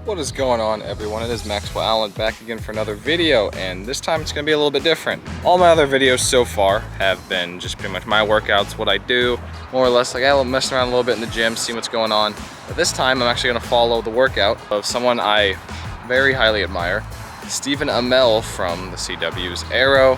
What is going on, everyone? It is Maxwell Allen back again for another video, and this time it's going to be a little bit different. All my other videos so far have been just pretty much my workouts, what I do, more or less. Like I mess around a little bit in the gym, see what's going on. But this time I'm actually going to follow the workout of someone I very highly admire, Stephen Amell from the CW's Arrow.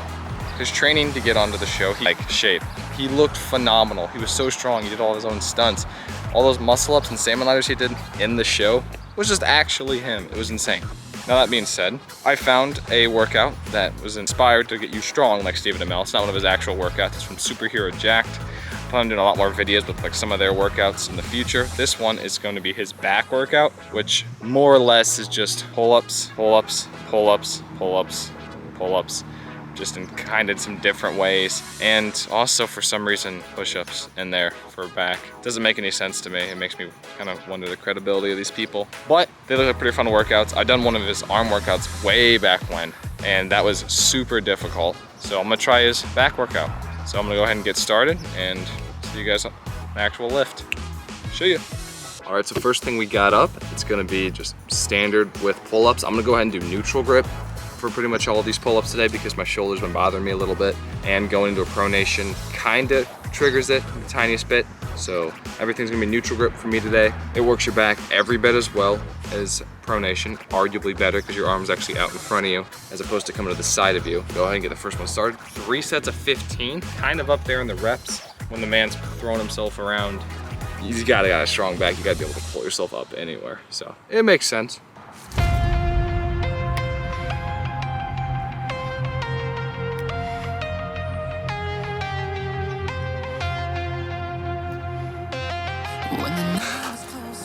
His training to get onto the show, he like shape. He looked phenomenal. He was so strong. He did all his own stunts. All those muscle ups and salmon ladders he did in the show was just actually him. It was insane. Now that being said, I found a workout that was inspired to get you strong like Stephen Amell. It's not one of his actual workouts. It's from Superhero Jacked. I plan on doing a lot more videos with like some of their workouts in the future. This one is going to be his back workout, which more or less is just pull-ups, pull-ups, pull-ups, pull-ups, pull-ups. Just in kind of some different ways, and also for some reason push-ups in there for back. Doesn't make any sense to me. It makes me kind of wonder the credibility of these people, but they look like pretty fun workouts. I've done one of his arm workouts way back when, and that was super difficult, so I'm gonna try his back workout. So I'm gonna go ahead and get started and see you guys on the actual lift. Show you. All right, so first thing we got up, it's gonna be just standard with pull-ups. I'm gonna go ahead and do neutral grip for pretty much all of these pull-ups today because my shoulder's been bothering me a little bit, and going into a pronation kind of triggers it the tiniest bit. So everything's gonna be neutral grip for me today. It works your back every bit as well as pronation, arguably better because your arm's actually out in front of you as opposed to coming to the side of you. Go ahead and get the first one started. 3 sets of 15, kind of up there in the reps when the man's throwing himself around. You gotta got a strong back. You gotta be able to pull yourself up anywhere. So it makes sense.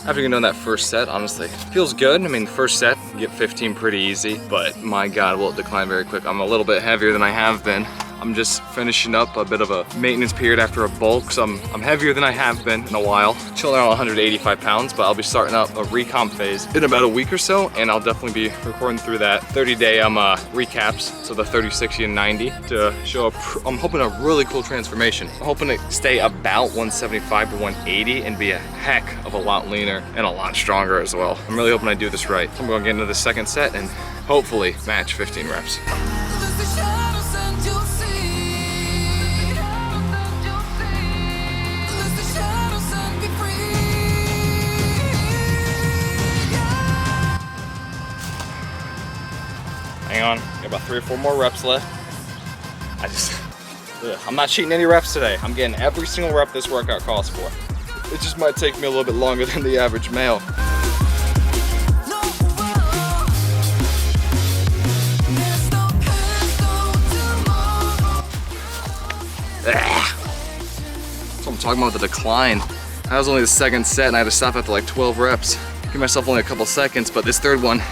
After getting done that first set, honestly, feels good. I mean, first set, you get 15 pretty easy, but my God, will it decline very quick. I'm a little bit heavier than I have been. I'm just finishing up a bit of a maintenance period after a bulk, so I'm heavier than I have been in a while. Chilling around 185 pounds, but I'll be starting up a recomp phase in about a week or so, and I'll definitely be recording through that 30-day recaps, so the 30, 60, and 90 to show I'm hoping a really cool transformation. I'm hoping to stay about 175 to 180 and be a heck of a lot leaner and a lot stronger as well. I'm really hoping I do this right. I'm gonna get into the second set and hopefully match 15 reps. Hang on, got about 3 or 4 more reps left. I'm not cheating any reps today. I'm getting every single rep this workout calls for. It just might take me a little bit longer than the average male. That's what I'm talking about, the decline. That was only the second set and I had to stop after like 12 reps. Give myself only a couple seconds, but this third one,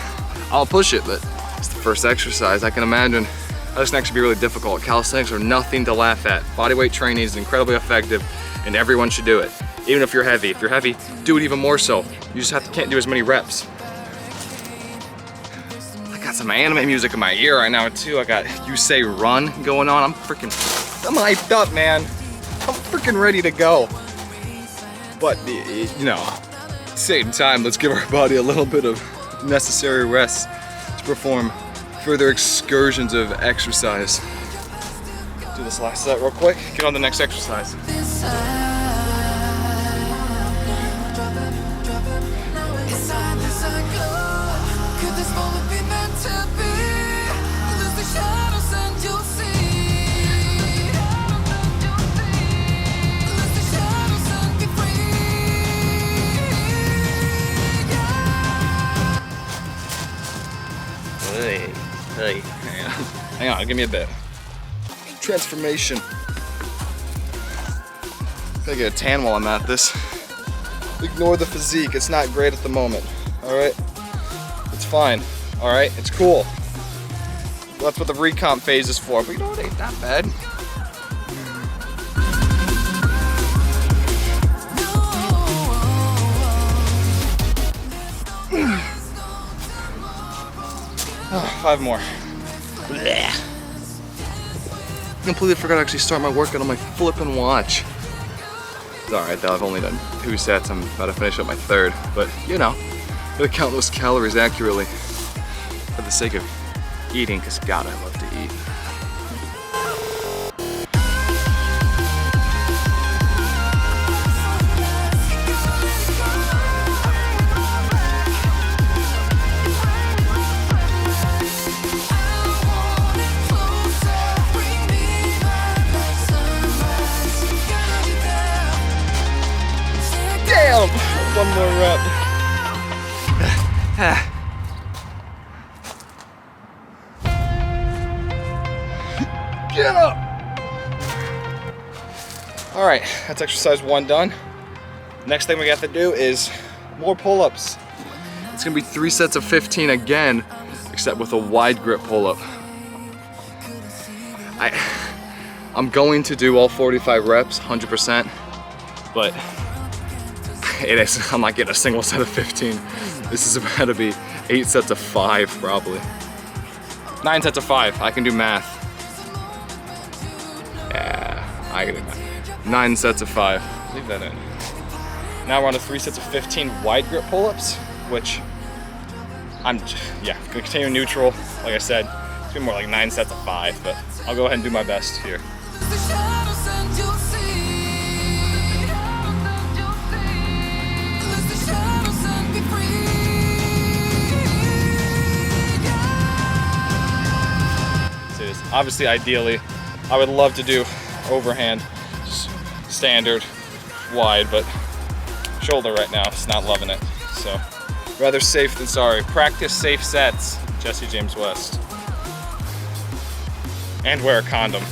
I'll push it, but it's the first exercise. I can imagine this can actually be really difficult. Calisthenics are nothing to laugh at. Bodyweight training is incredibly effective and everyone should do it. Even if you're heavy. If you're heavy, do it even more so. You just can't do as many reps. I got some anime music in my ear right now too. I got You Say Run going on. I'm hyped up, man. I'm freaking ready to go. But, you know, at the same time, let's give our body a little bit of necessary rest to perform further excursions of exercise. Do this last set real quick, get on the next exercise. Hey, hang on, give me a bit. Transformation. Gotta get a tan while I'm at this. Ignore the physique, it's not great at the moment, all right? It's fine, all right? It's cool. That's what the recomp phase is for, but you know what, it ain't that bad. Oh, 5 more. Blech. Completely forgot to actually start my workout on my flippin' watch. It's alright though, I've only done 2 sets. I'm about to finish up my 3rd, but you know, Gotta count those calories accurately for the sake of eating, because God, I love to eat. Damn! One more rep. Get up! All right, that's exercise 1 done. Next thing we got to do is more pull-ups. It's gonna be 3 sets of 15 again, except with a wide grip pull-up. I'm going to do all 45 reps, 100%, but I'm not getting a single set of 15. This is about to be 8 sets of 5, probably. 9 sets of 5, I can do math. Yeah, I can do math. 9 sets of 5, leave that in. Now we're on to 3 sets of 15 wide grip pull-ups, which I'm gonna continue neutral. Like I said, it's gonna be more like 9 sets of 5, but I'll go ahead and do my best here. Obviously, ideally, I would love to do overhand, just standard, wide, but shoulder right now, it's not loving it. So, rather safe than sorry. Practice safe sets, Jesse James West. And wear a condom.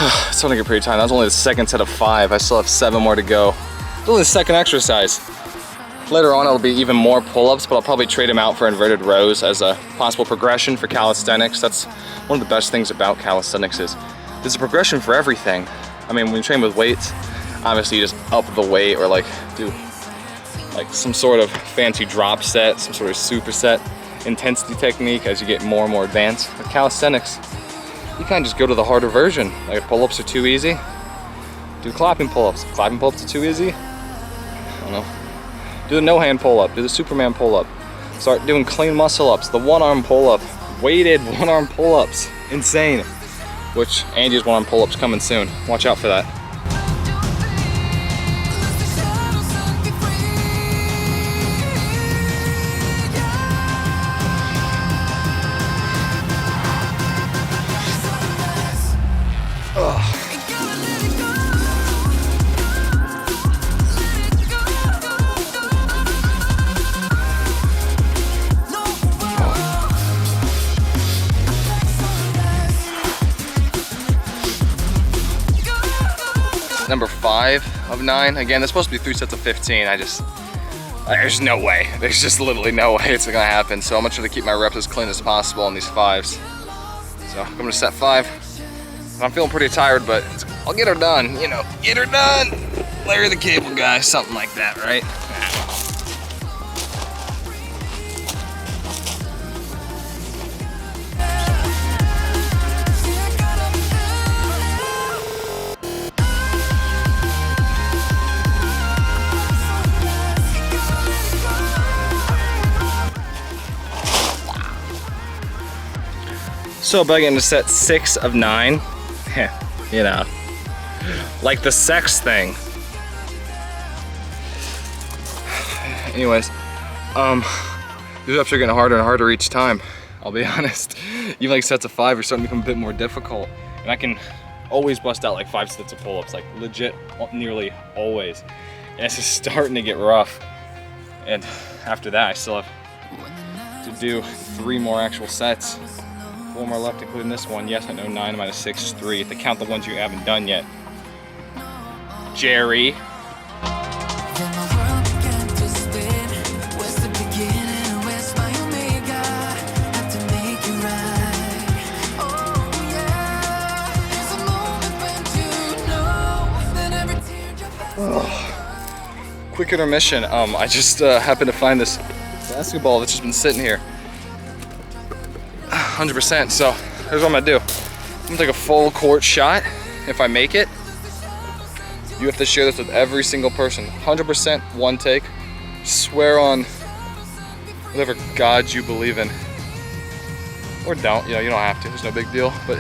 It's starting to get pretty tired. That was only the second set of 5. I still have 7 more to go. It's only the second exercise. Later on, it'll be even more pull-ups, but I'll probably trade them out for inverted rows as a possible progression for calisthenics. That's one of the best things about calisthenics is there's a progression for everything. I mean, when you train with weights, obviously you just up the weight or like do like some sort of fancy drop set, some sort of superset intensity technique as you get more and more advanced. With calisthenics, you kind of just go to the harder version. Like if pull-ups are too easy, do clapping pull-ups. If clapping pull-ups are too easy, I don't know. Do the no-hand pull-up, do the Superman pull-up. Start doing clean muscle-ups, the one-arm pull-up, weighted one-arm pull-ups. Insane. Which Andy's one-arm pull-ups coming soon. Watch out for that. Number 5 of 9. Again, that's supposed to be 3 sets of 15. There's no way. There's just literally no way it's gonna happen. So I'm gonna try to keep my reps as clean as possible on these 5s. So I'm gonna set 5. I'm feeling pretty tired, but I'll get her done. You know, get her done. Larry the Cable Guy, something like that, right? So by getting to set 6 of 9, you know, like the sex thing. Anyways, these reps are getting harder and harder each time, I'll be honest. Even like sets of 5 are starting to become a bit more difficult. And I can always bust out like 5 sets of pull-ups, like legit nearly always. And it's just starting to get rough. And after that, I still have to do 3 more actual sets. 4 more left, including this one. Yes, I know 9 minus 6 is 3. To count the ones you haven't done yet. Jerry. Quick quick intermission. I just happened to find this basketball that's just been sitting here. 100%, so here's what I'm gonna do. I'm gonna take a full court shot. If I make it, you have to share this with every single person. 100% one take. Swear on whatever God you believe in. Or don't, you know, you don't have to, there's no big deal. But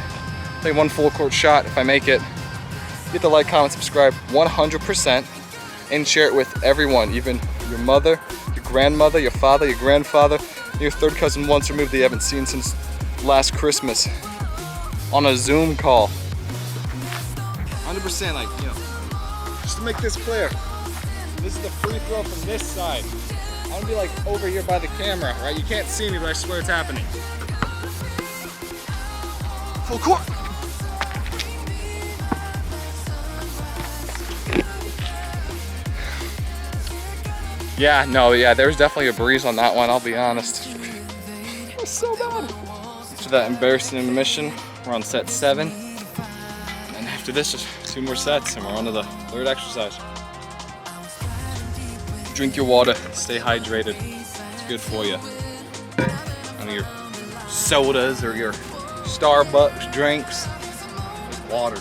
take one full court shot. If I make it, hit the like, comment, subscribe 100% and share it with everyone, even your mother, your grandmother, your father, your grandfather, your third cousin once removed that you haven't seen since last Christmas on a Zoom call. 100%, like, you know, just to make this clear. This is the free throw from this side. I'm gonna be like over here by the camera, right? You can't see me, but I swear it's happening. Full court. Yeah, no, yeah, there's definitely a breeze on that one, I'll be honest. It was so bad. After that embarrassing intermission, we're on set 7. And after this, just 2 more sets, and we're on to the 3rd exercise. Drink your water, stay hydrated. It's good for you. None of your sodas or your Starbucks drinks. Just water.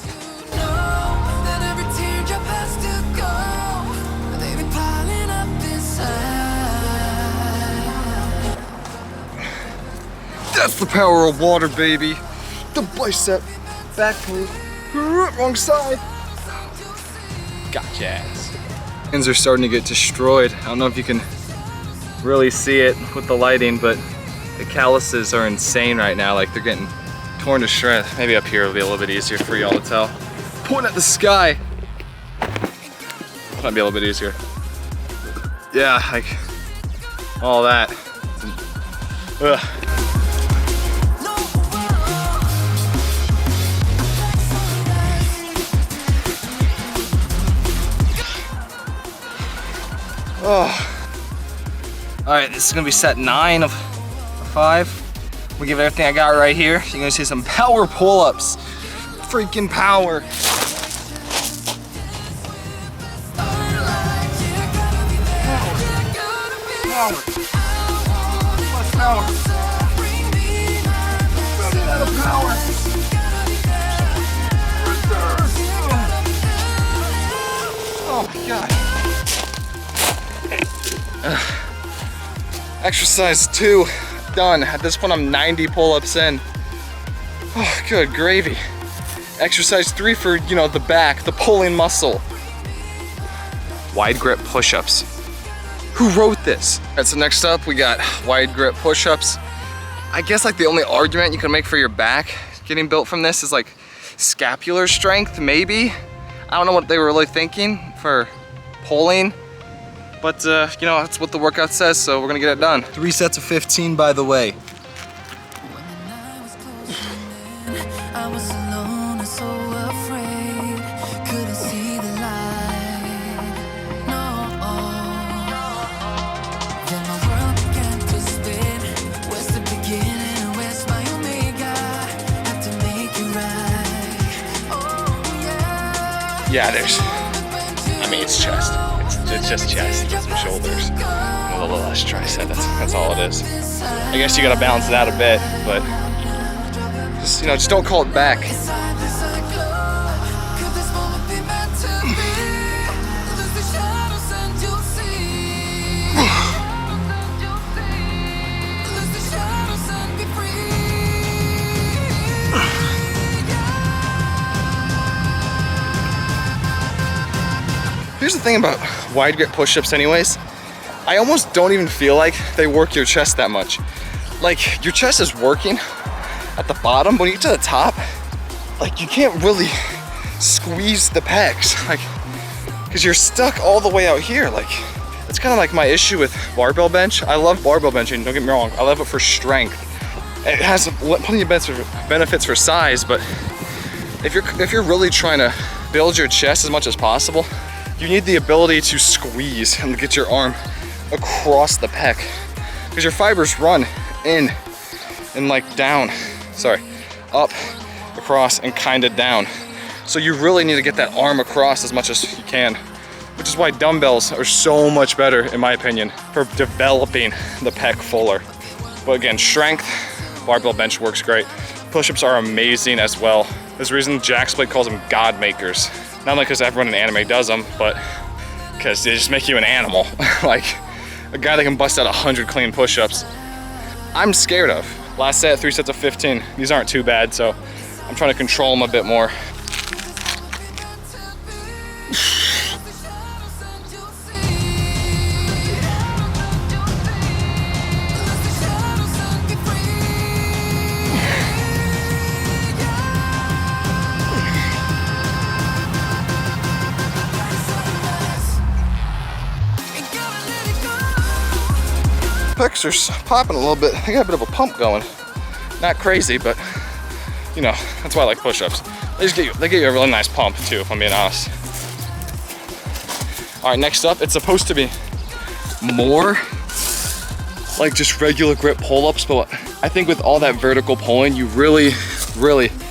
That's the power of water, baby. The bicep, back move, wrong side. Gotcha ass. Hands are starting to get destroyed. I don't know if you can really see it with the lighting, but the calluses are insane right now. Like they're getting torn to shreds. Maybe up here it'll be a little bit easier for y'all to tell. Point at the sky. Might be a little bit easier. Yeah, like all that. Ugh. Oh. All right, this is gonna be set 9 of 5. We'll give it everything I got right here. You're gonna see some power pull-ups. Freaking power. Power. Plus power. Running out of power. Oh my God. Exercise 2 done. At this point I'm 90 pull-ups in. Oh, good gravy. Exercise 3 for, you know, the back, the pulling muscle. Wide grip push-ups. Who wrote this? Alright, so next up we got wide grip push-ups. I guess like the only argument you can make for your back getting built from this is like scapular strength, maybe. I don't know what they were really thinking for pulling. But, you know, that's what the workout says, so we're gonna get it done. 3 sets of 15, by the way. Yeah, I mean, it's chest. It's just chest and some shoulders and a little less tricep. That's all it is. I guess you gotta balance it out a bit, but just, you know, just don't call it back. Here's the thing about wide grip push-ups anyways. I almost don't even feel like they work your chest that much. Like, your chest is working at the bottom, but when you get to the top, like, you can't really squeeze the pecs, like, because you're stuck all the way out here. Like, it's kind of like my issue with barbell bench. I love barbell benching, don't get me wrong. I love it for strength. It has plenty of benefits for size, but if you're really trying to build your chest as much as possible, you need the ability to squeeze and get your arm across the pec, because your fibers run in and like down, up, across, and kind of down. So you really need to get that arm across as much as you can which is why dumbbells are so much better, in my opinion, for developing the pec fuller. But again, strength, barbell bench works great. Push-ups are amazing as well. There's a reason Jack Split calls them God makers. Not only because everyone in anime does them, but because they just make you an animal. Like a guy that can bust out 100 clean push-ups, I'm scared of. Last set, 3 sets of 15. These aren't too bad, so I'm trying to control them a bit more. Pecs are popping a little bit. I got a bit of a pump going. Not crazy, but you know, that's why I like push-ups. They get you a really nice pump too, if I'm being honest. All right, next up, it's supposed to be more like just regular grip pull-ups, but I think with all that vertical pulling, you really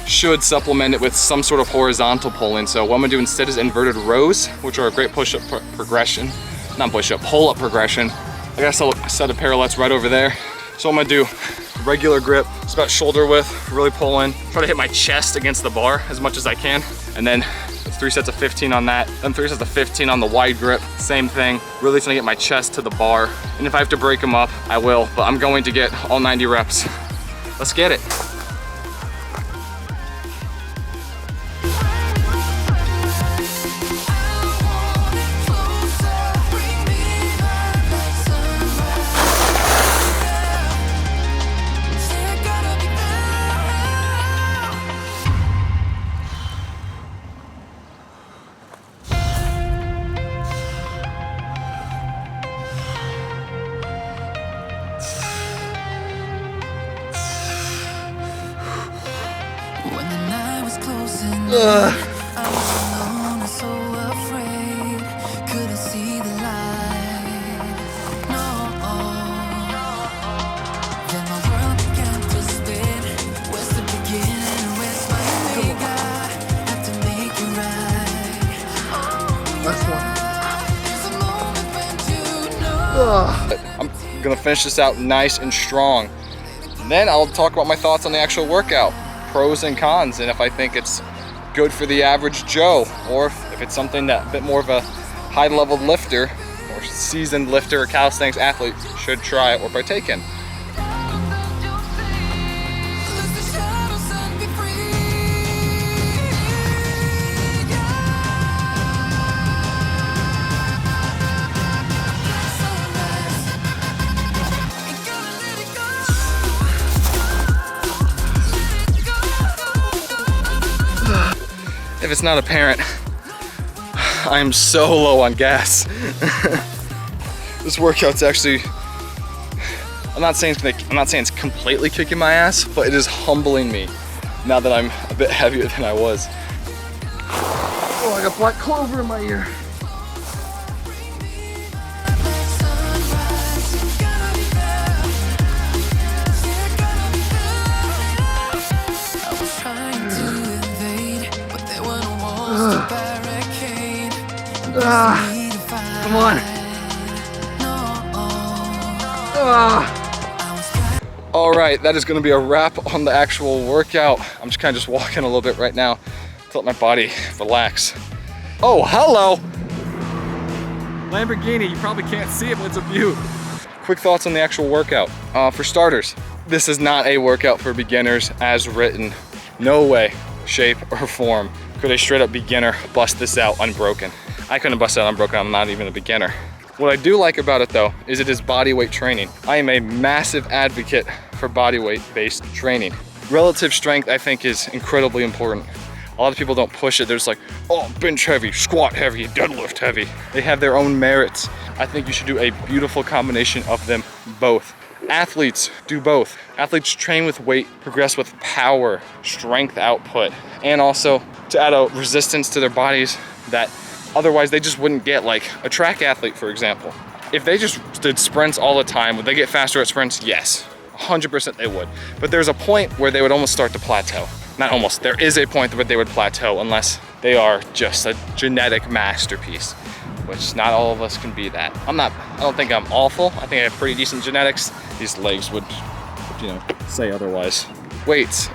should supplement it with some sort of horizontal pulling. So what I'm gonna do instead is inverted rows, which are a great push-up progression. Not push-up, pull-up progression. I got a set of parallettes right over there. So I'm gonna do regular grip. It's about shoulder width, really pull in. Try to hit my chest against the bar as much as I can. And then 3 sets of 15 on that. Then 3 sets of 15 on the wide grip. Same thing, really trying to get my chest to the bar. And if I have to break them up, I will, but I'm going to get all 90 reps. Let's get it. I'm gonna finish this out nice and strong. Then I'll talk about my thoughts on the actual workout, pros and cons, and if I think it's good for the average Joe, or if it's something that a bit more of a high-level lifter or seasoned lifter or calisthenics athlete should try or partake in. If it's not apparent, I am so low on gas. This workout's actually, I'm not saying it's completely kicking my ass, but it is humbling me now that I'm a bit heavier than I was. Oh, I got black clover in my ear. Come on. All right, that is gonna be a wrap on the actual workout. I'm just kind of walking a little bit right now to let my body relax. Oh, hello. Lamborghini, you probably can't see it, but it's a beaut. Quick thoughts on the actual workout. For starters, this is not a workout for beginners as written. No way, shape, or form could a straight up beginner bust this out unbroken. I couldn't bust it out unbroken, I'm not even a beginner. What I do like about it though, is it is body weight training. I am a massive advocate for body weight based training. Relative strength I think is incredibly important. A lot of people don't push it. There's like, oh, bench heavy, squat heavy, deadlift heavy. They have their own merits. I think you should do a beautiful combination of them both. Athletes do both. Athletes train with weight, progress with power, strength output, and also to add a resistance to their bodies that otherwise they just wouldn't get. Like a track athlete, for example. If they just did sprints all the time, would they get faster at sprints? Yes, 100% they would. But there's a point where they would almost start to plateau. Not almost, there is a point where they would plateau unless they are just a genetic masterpiece. which not all of us can be that. I don't think I'm awful. I think I have pretty decent genetics. These legs would, you know, say otherwise. Weights,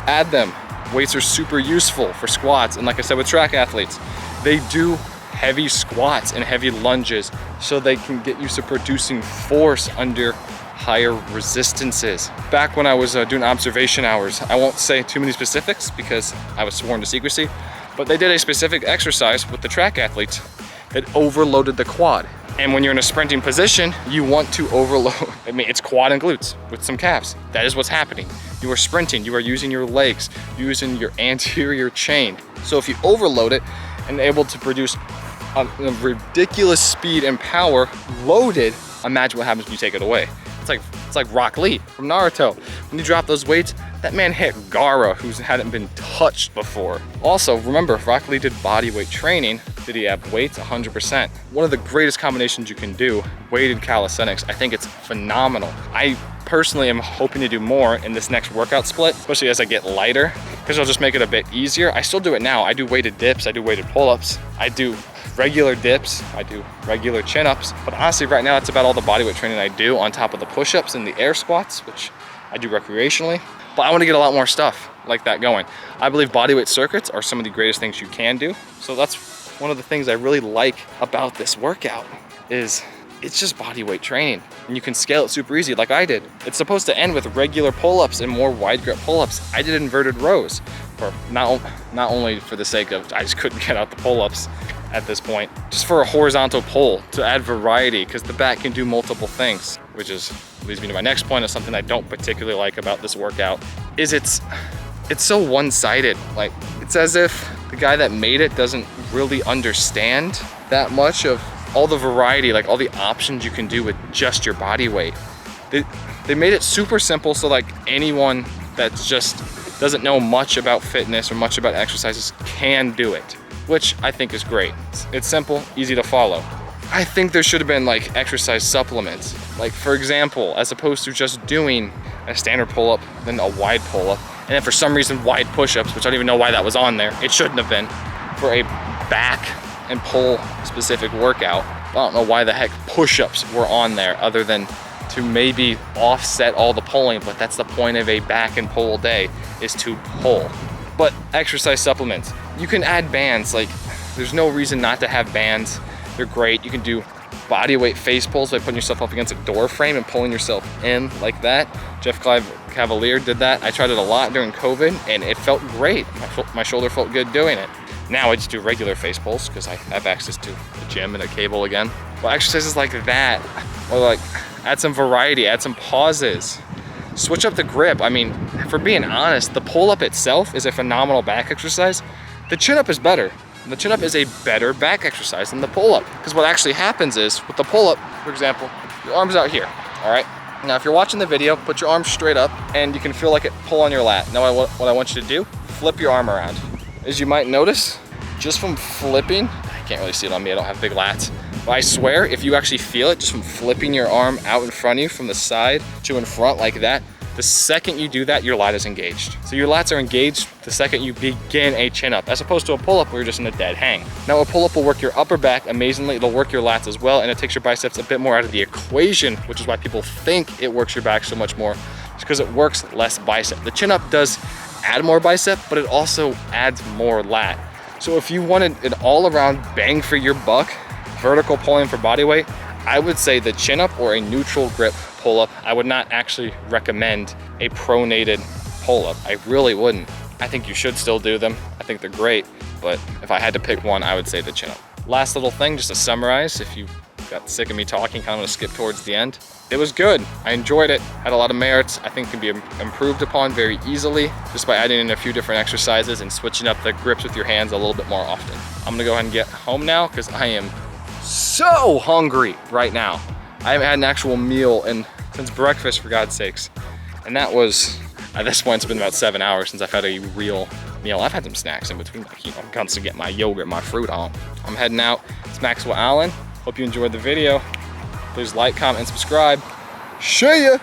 add them. Weights are super useful for squats. And like I said, with track athletes, they do heavy squats and heavy lunges so they can get used to producing force under higher resistances. Back when I was doing observation hours, I won't say too many specifics because I was sworn to secrecy, but they did a specific exercise with the track athletes that overloaded the quad. And when you're in a sprinting position, you want to overload, I mean, it's quad and glutes with some calves. That is what's happening. You are sprinting, you are using your legs, using your anterior chain. So if you overload it and able to produce a ridiculous speed and power loaded, imagine what happens when you take it away. It's like Rock Lee from Naruto. When you drop those weights, that man hit Gaara, who hadn't been touched before. Also, remember, Rock Lee did bodyweight training. Did he have weights? 100%. One of the greatest combinations you can do, weighted calisthenics. I think it's phenomenal. I personally am hoping to do more in this next workout split, especially as I get lighter, because it'll just make it a bit easier. I still do it now. I do weighted dips, I do weighted pull-ups, I do regular dips, I do regular chin-ups, but honestly right now it's about all the bodyweight training I do on top of the push-ups and the air squats, which I do recreationally. But I want to get a lot more stuff like that going. I believe bodyweight circuits are some of the greatest things you can do. So that's one of the things I really like about this workout is it's just bodyweight training, and you can scale it super easy like I did. It's supposed to end with regular pull-ups and more wide grip pull-ups. I did inverted rows, for not only for the sake of I just couldn't get out the pull-ups at this point, just for a horizontal pull to add variety, because the back can do multiple things, which leads me to my next point of something I don't particularly like about this workout, is it's so one-sided. Like, it's as if the guy that made it doesn't really understand that much of all the variety, like all the options you can do with just your body weight. They made it super simple, so like anyone that just doesn't know much about fitness or much about exercises can do it, which I think is great. It's simple, easy to follow. I think there should have been like exercise supplements. Like, for example, as opposed to just doing a standard pull-up, then a wide pull-up, and then for some reason wide push-ups, which I don't even know why that was on there. It shouldn't have been for a back and pull specific workout. I don't know why the heck push-ups were on there other than to maybe offset all the pulling, but that's the point of a back and pull day, is to pull. But exercise supplements, you can add bands. Like, there's no reason not to have bands. They're great. You can do body weight face pulls by putting yourself up against a door frame and pulling yourself in like that. Jeff Cavalier did that. I tried it a lot during COVID and it felt great. My shoulder felt good doing it. Now I just do regular face pulls because I have access to the gym and a cable again. Well, exercises like that, or like add some variety, add some pauses, switch up the grip. I mean, for being honest, the pull-up itself is a phenomenal back exercise. The chin-up is better. The chin-up is a better back exercise than the pull-up, because what actually happens is, with the pull-up, for example, your arm's out here, all right? Now, if you're watching the video, put your arms straight up, and you can feel like it pull on your lat. Now, what I want you to do, flip your arm around. As you might notice, just from flipping, I can't really see it on me, I don't have big lats, but I swear, if you actually feel it, just from flipping your arm out in front of you, from the side to in front like that, the second you do that, your lat is engaged. So your lats are engaged the second you begin a chin up, as opposed to a pull-up where you're just in a dead hang. Now a pull-up will work your upper back amazingly, it'll work your lats as well, and it takes your biceps a bit more out of the equation, which is why people think it works your back so much more. It's because it works less bicep. The chin up does add more bicep, but it also adds more lat. So if you wanted an all-around bang for your buck, vertical pulling for body weight, I would say the chin up or a neutral grip pull-up. I would not actually recommend a pronated pull-up. I really wouldn't. I think you should still do them. I think they're great, but if I had to pick one, I would say the chin up. Last little thing, just to summarize, if you got sick of me talking, kind of gonna skip towards the end. It was good. I enjoyed it. Had a lot of merits. I think can be improved upon very easily just by adding in a few different exercises and switching up the grips with your hands a little bit more often. I'm gonna go ahead and get home now because I am so hungry right now. I haven't had an actual meal since breakfast, for God's sakes. And that was, at this point, it's been about 7 hours since I've had a real meal. I've had some snacks in between, like, I'm constantly getting my yogurt, my fruit on. I'm heading out. It's Maxwell Allen. Hope you enjoyed the video. Please like, comment, and subscribe. See ya!